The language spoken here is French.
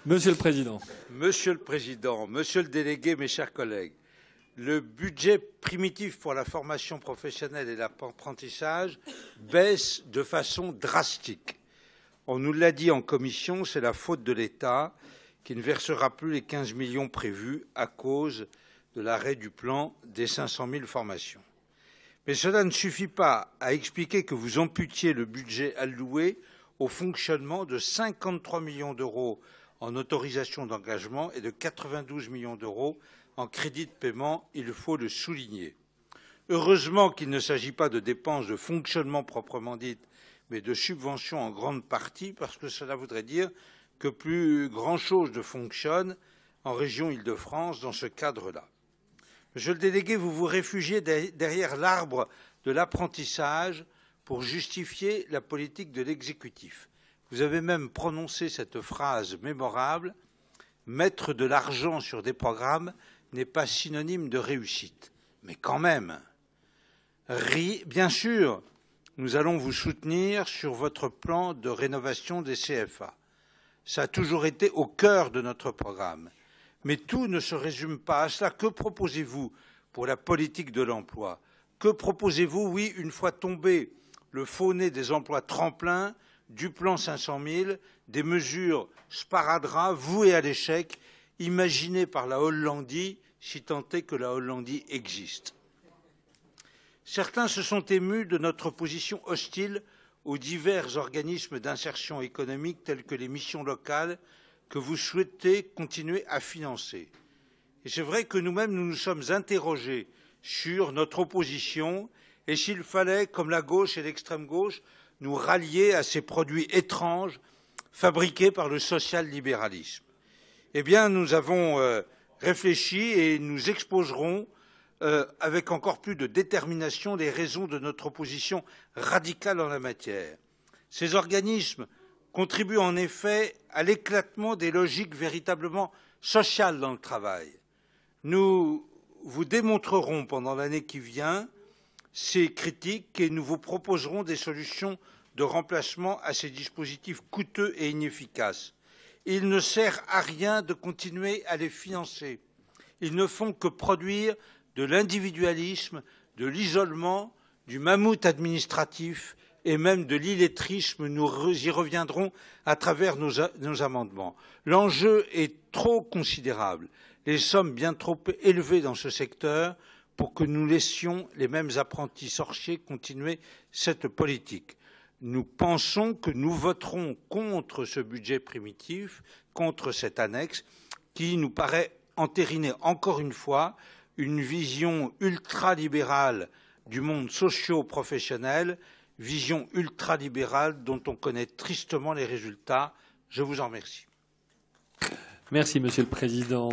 Monsieur le Président. Monsieur le Président, Monsieur le Délégué, mes chers collègues, le budget primitif pour la formation professionnelle et l'apprentissage baisse de façon drastique. On nous l'a dit en commission, c'est la faute de l'État qui ne versera plus les 15 millions prévus à cause de l'arrêt du plan des 500 000 formations. Mais cela ne suffit pas à expliquer que vous amputiez le budget alloué au fonctionnement de 53 millions d'euros en autorisation d'engagement et de 92 millions d'euros en crédit de paiement, il faut le souligner. Heureusement qu'il ne s'agit pas de dépenses de fonctionnement proprement dites, mais de subventions en grande partie, parce que cela voudrait dire que plus grand-chose ne fonctionne en région Île-de-France dans ce cadre-là. Monsieur le délégué, vous vous réfugiez derrière l'arbre de l'apprentissage pour justifier la politique de l'exécutif. Vous avez même prononcé cette phrase mémorable « Mettre de l'argent sur des programmes n'est pas synonyme de réussite ». Mais quand même, bien sûr, nous allons vous soutenir sur votre plan de rénovation des CFA. Ça a toujours été au cœur de notre programme. Mais tout ne se résume pas à cela. Que proposez-vous pour la politique de l'emploi? Que proposez-vous, oui, une fois tombé le faux nez des emplois tremplins, du plan 500 000, des mesures sparadrap vouées à l'échec, imaginées par la Hollandie, si tant est que la Hollandie existe. Certains se sont émus de notre position hostile aux divers organismes d'insertion économique tels que les missions locales que vous souhaitez continuer à financer. Et c'est vrai que nous-mêmes, nous nous sommes interrogés sur notre opposition et s'il fallait, comme la gauche et l'extrême gauche, nous rallier à ces produits étranges fabriqués par le social-libéralisme. Eh bien, nous avons réfléchi et nous exposerons avec encore plus de détermination les raisons de notre opposition radicale en la matière. Ces organismes contribuent en effet à l'éclatement des logiques véritablement sociales dans le travail. Nous vous démontrerons pendant l'année qui vient ces critiques et nous vous proposerons des solutions de remplacement à ces dispositifs coûteux et inefficaces. Il ne sert à rien de continuer à les financer. Ils ne font que produire de l'individualisme, de l'isolement, du mammouth administratif et même de l'illettrisme. Nous y reviendrons à travers nos amendements. L'enjeu est trop considérable, les sommes bien trop élevées dans ce secteur pour que nous laissions les mêmes apprentis sorciers continuer cette politique. Nous pensons que nous voterons contre ce budget primitif, contre cette annexe, qui nous paraît entériner encore une fois une vision ultralibérale du monde socio-professionnel, vision ultralibérale dont on connaît tristement les résultats. Je vous en remercie. Merci, Monsieur le Président.